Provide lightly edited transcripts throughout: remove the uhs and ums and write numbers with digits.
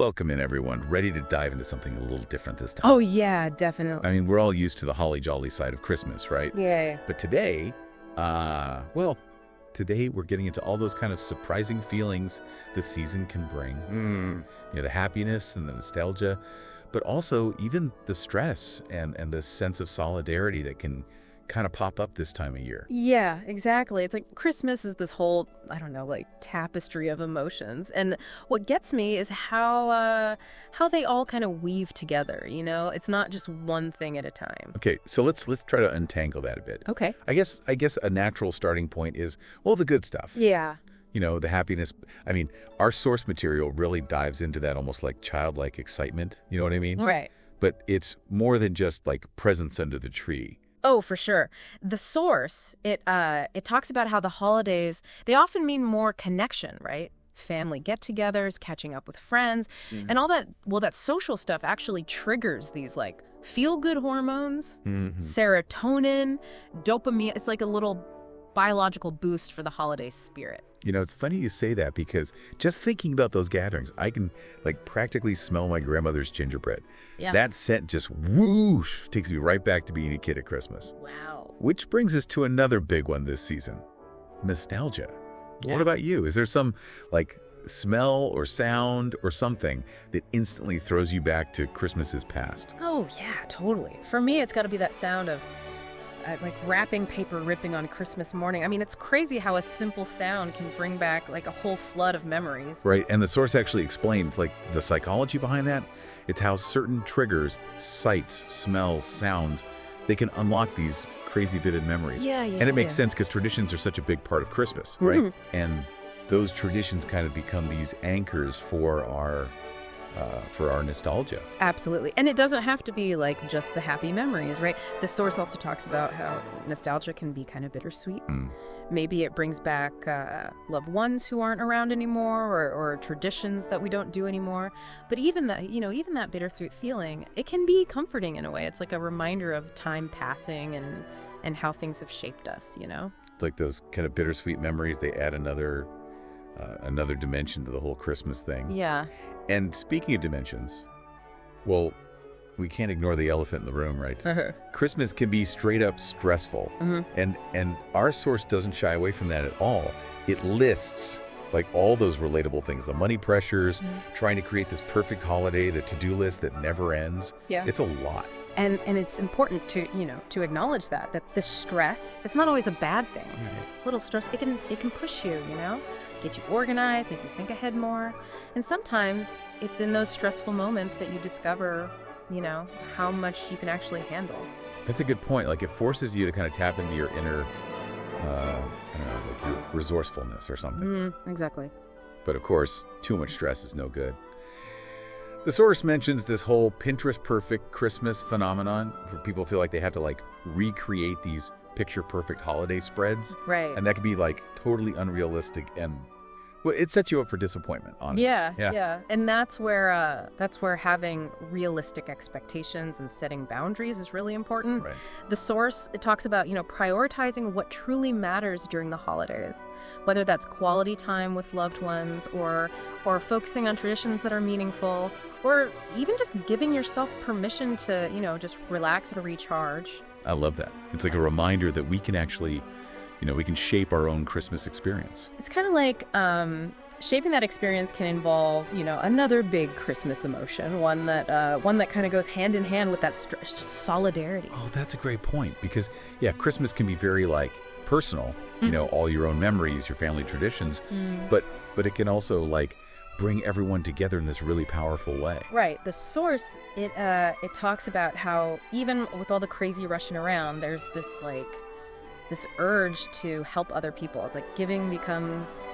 Welcome in, everyone. Ready to dive into something a little different this time. Oh, yeah, definitely. I mean, we're all used to the holly jolly side of Christmas, right? Yeah. But today, today we're getting into all those kind of surprising feelings the season can bring. The happiness and the nostalgia, but also even the stress and the sense of solidarity that can kind of pop up this time of year. Yeah, exactly. It's like Christmas is this whole, I don't know, like tapestry of emotions. And what gets me is how they all kind of weave together, you know? It's not just one thing at a time. Okay, so let's try to untangle that a bit. Okay. I guess a natural starting point is, well, the good stuff. Yeah. The happiness. I mean, our source material really dives into that almost like childlike excitement. You know what I mean? Right. But it's more than just like presents under the tree. Oh, for sure. The source, it talks about how the holidays, they often mean more connection, right? Family get-togethers, catching up with friends, and all that, well, that social stuff actually triggers these like feel-good hormones, serotonin, dopamine. It's like a little biological boost for the holiday spirit. It's funny you say that because just thinking about those gatherings, I can like practically smell my grandmother's gingerbread. Yeah. That scent just whoosh takes me right back to being a kid at Christmas. Wow. Which brings us to another big one this season, nostalgia. Yeah. What about you? Is there some like smell or sound or something that instantly throws you back to Christmases past? Oh, yeah, totally. For me, it's got to be that sound of like wrapping paper ripping on Christmas morning. I mean, it's crazy how a simple sound can bring back like a whole flood of memories. Right, and the source actually explained like the psychology behind that. It's how certain triggers, sights, smells, sounds, they can unlock these crazy vivid memories. Yeah. And it makes sense because traditions are such a big part of Christmas, right? And those traditions kind of become these anchors for our nostalgia. Absolutely. And it doesn't have to be like just the happy memories, right? The source also talks about how nostalgia can be kind of bittersweet. Maybe it brings back loved ones who aren't around anymore or traditions that we don't do anymore. But even that bittersweet feeling, it can be comforting in a way. It's like a reminder of time passing and how things have shaped us, It's like those kind of bittersweet memories, they add another dimension to the whole Christmas thing. Yeah. And speaking of dimensions, well, we can't ignore the elephant in the room, right? Christmas can be straight up stressful. And our source doesn't shy away from that at all. It lists like all those relatable things, the money pressures, trying to create this perfect holiday, the to-do list that never ends. Yeah. It's a lot. And it's important to acknowledge that the stress, it's not always a bad thing. Right. Little stress, it can push you, get you organized, make you think ahead more. And sometimes it's in those stressful moments that you discover, how much you can actually handle. That's a good point. Like it forces you to kind of tap into your inner, like your resourcefulness or something. Exactly. But of course, too much stress is no good. The source mentions this whole Pinterest perfect Christmas phenomenon where people feel like they have to like recreate these picture perfect holiday spreads. Right. And that can be like totally unrealistic and well, it sets you up for disappointment, honestly. Yeah. And that's where having realistic expectations and setting boundaries is really important. Right. The source, it talks about, prioritizing what truly matters during the holidays, whether that's quality time with loved ones or focusing on traditions that are meaningful, or even just giving yourself permission to, just relax and recharge. I love that. It's like a reminder that we can actually we can shape our own Christmas experience. It's kind of like shaping that experience can involve, another big Christmas emotion, one that kind of goes hand in hand with that solidarity. Oh, that's a great point because, Christmas can be very like personal, all your own memories, your family traditions, but it can also like bring everyone together in this really powerful way. Right. The source, it talks about how even with all the crazy rushing around, there's this urge to help other people. It's like giving becomes,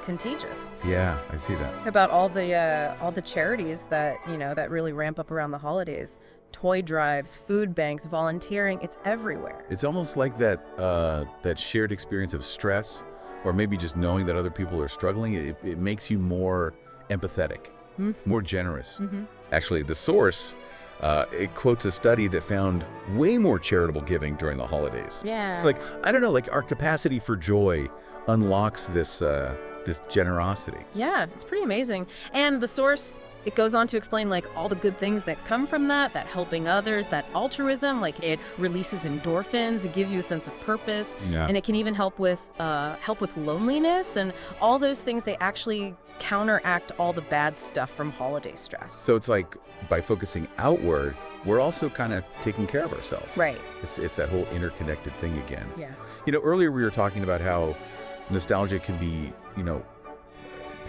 contagious. Yeah, I see that. About all the charities that, that really ramp up around the holidays. Toy drives, food banks, volunteering, it's everywhere. It's almost like that shared experience of stress or maybe just knowing that other people are struggling. It makes you more empathetic, more generous. Actually, the source it quotes a study that found way more charitable giving during the holidays. Yeah. It's like, I don't know, like our capacity for joy unlocks this this generosity. Yeah, it's pretty amazing. And the source, it goes on to explain like all the good things that come from that helping others, that altruism, like it releases endorphins, it gives you a sense of purpose, and it can even help with loneliness and all those things. They actually counteract all the bad stuff from holiday stress. So it's like by focusing outward, we're also kind of taking care of ourselves. Right. It's that whole interconnected thing again. Yeah. Earlier we were talking about how nostalgia can be,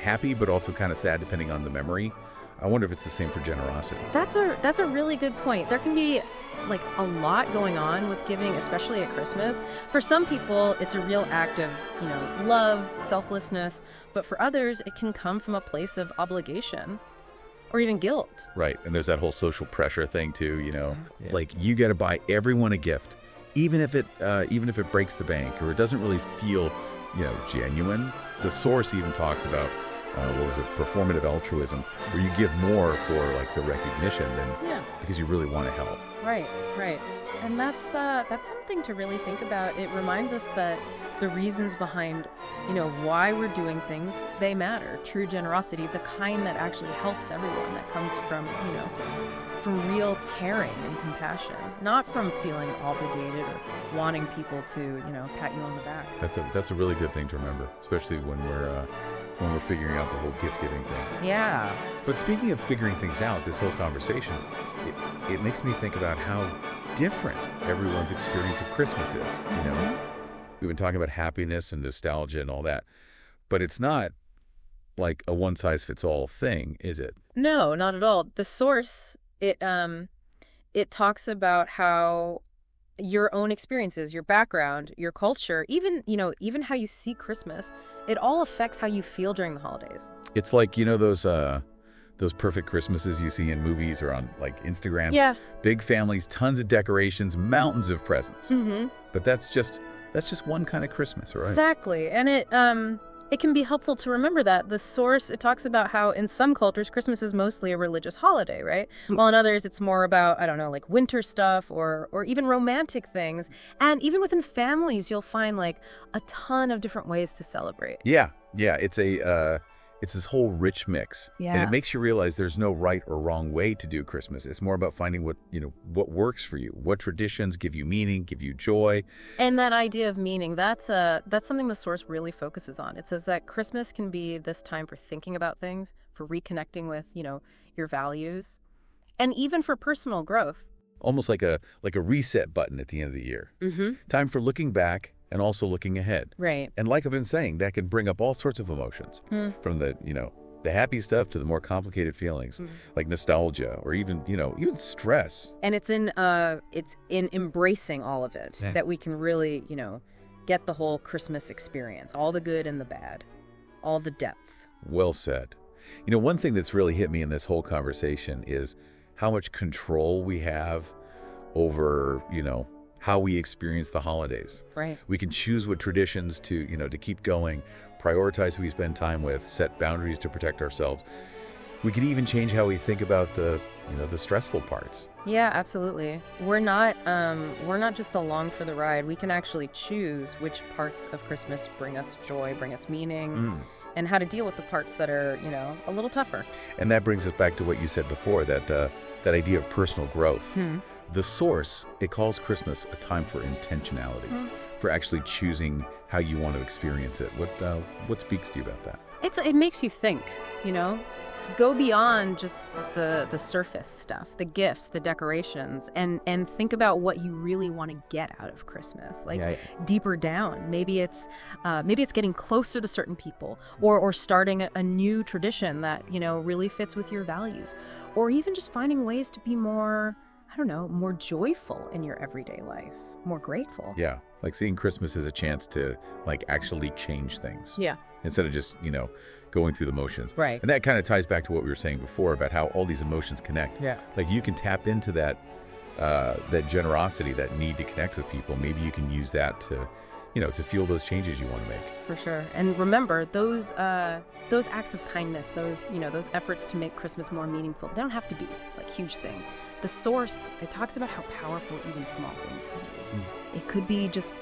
happy, but also kind of sad depending on the memory. I wonder if it's the same for generosity. That's a really good point. There can be like a lot going on with giving, especially at Christmas. For some people, it's a real act of, love, selflessness. But for others, it can come from a place of obligation or even guilt. Right. And there's that whole social pressure thing too, like you got to buy everyone a gift, even if it breaks the bank or it doesn't really feel, genuine. The source even talks about performative altruism, where you give more for like the recognition than because you really want to help. Right. And that's something to really think about. It reminds us that the reasons behind, why we're doing things, they matter. True generosity, the kind that actually helps everyone, that comes from, from real caring and compassion, not from feeling obligated or wanting people to, pat you on the back. That's a really good thing to remember, especially when we're figuring out the whole gift-giving thing. Yeah. But speaking of figuring things out, this whole conversation, it makes me think about how different everyone's experience of Christmas is. We've been talking about happiness and nostalgia and all that, but it's not like a one-size-fits-all thing, is it? No, not at all. The source, it talks about how your own experiences, your background, your culture, even how you see Christmas, it all affects how you feel during the holidays. It's like, those perfect Christmases you see in movies or on like Instagram. Yeah. Big families, tons of decorations, mountains of presents. Mm-hmm. But that's just one kind of Christmas, right? Exactly. And it can be helpful to remember that. The source, it talks about how in some cultures, Christmas is mostly a religious holiday, right? While in others, it's more about, I don't know, like winter stuff or even romantic things. And even within families, you'll find like a ton of different ways to celebrate. Yeah. It's this whole rich mix. Yeah. And it makes you realize there's no right or wrong way to do Christmas. It's more about finding what works for you, what traditions give you meaning, give you joy. And that idea of meaning, that's something the source really focuses on. It says that Christmas can be this time for thinking about things, for reconnecting with, your values, and even for personal growth. Almost like a reset button at the end of the year. Mm-hmm. Time for looking back and also looking ahead. Right. And like I've been saying, that can bring up all sorts of emotions, from the happy stuff to the more complicated feelings, like nostalgia or even stress. And it's in embracing all of it that we can really, get the whole Christmas experience, all the good and the bad, all the depth. Well said. One thing that's really hit me in this whole conversation is how much control we have over, how we experience the holidays. Right. We can choose what traditions to keep going, prioritize who we spend time with, set boundaries to protect ourselves. We can even change how we think about the stressful parts. Yeah, absolutely. We're not just along for the ride. We can actually choose which parts of Christmas bring us joy, bring us meaning, and how to deal with the parts that are, a little tougher. And that brings us back to what you said before, that idea of personal growth. The source, it calls Christmas a time for intentionality, for actually choosing how you want to experience it. What speaks to you about that? It makes you think, go beyond just the surface stuff, the gifts, the decorations, and think about what you really want to get out of Christmas, deeper down. Maybe it's getting closer to certain people, or starting a new tradition that really fits with your values, or even just finding ways to be more, more joyful in your everyday life, more grateful. Yeah, like seeing Christmas as a chance to actually change things. Yeah. Instead of just, going through the motions. Right. And that kind of ties back to what we were saying before about how all these emotions connect. Yeah. Like you can tap into that generosity, that need to connect with people. Maybe you can use that to, to fuel those changes you want to make. For sure. And remember, those acts of kindness, those efforts to make Christmas more meaningful, they don't have to be like huge things. The source, it talks about how powerful even small things can be. It could be just,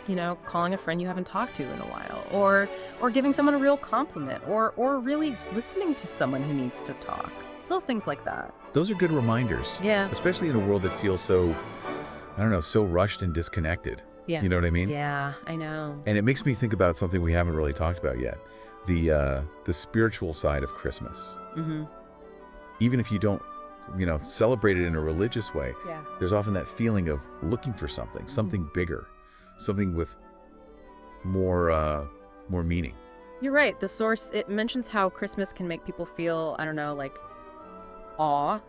calling a friend you haven't talked to in a while, or giving someone a real compliment, or really listening to someone who needs to talk. Little things like that. Those are good reminders. Yeah. Especially in a world that feels so, I don't know, so rushed and disconnected. Yeah. You know what I mean? Yeah, I know. And it makes me think about something we haven't really talked about yet. The spiritual side of Christmas. Mm-hmm. Even if you don't, celebrate it in a religious way, Yeah. there's often that feeling of looking for something bigger, something with more meaning. You're right. The source, it mentions how Christmas can make people feel, I don't know, like awe,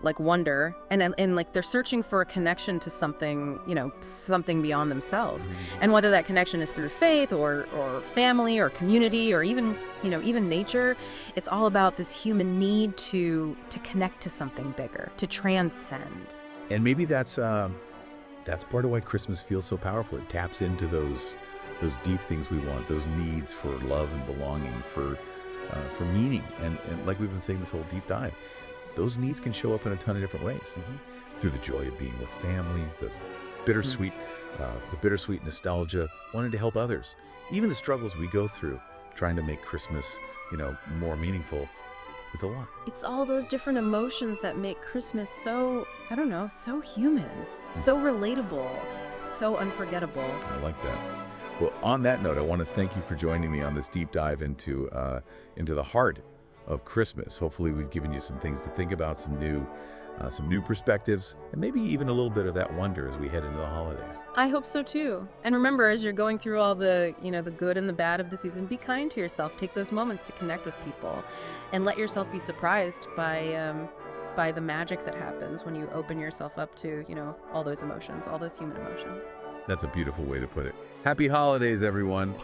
like wonder, and like they're searching for a connection to something, something beyond themselves. And whether that connection is through faith or family or community or even nature, it's all about this human need to connect to something bigger, to transcend. And maybe that's part of why Christmas feels so powerful. It taps into those deep things we want, those needs for love and belonging, for meaning, and like we've been saying this whole deep dive, those needs can show up in a ton of different ways. Through the joy of being with family, the bittersweet nostalgia, wanting to help others, even the struggles we go through trying to make Christmas, more meaningful. It's a lot. It's all those different emotions that make Christmas so, I don't know, so human, so relatable, so unforgettable. I like that. Well, on that note, I want to thank you for joining me on this deep dive into the heart of Christmas. Hopefully we've given you some things to think about, some new perspectives, and maybe even a little bit of that wonder as we head into the holidays. I hope so too. And remember, as you're going through all the, the good and the bad of the season, be kind to yourself. Take those moments to connect with people and let yourself be surprised by the magic that happens when you open yourself up to, all those emotions, all those human emotions. That's a beautiful way to put it. Happy holidays, everyone.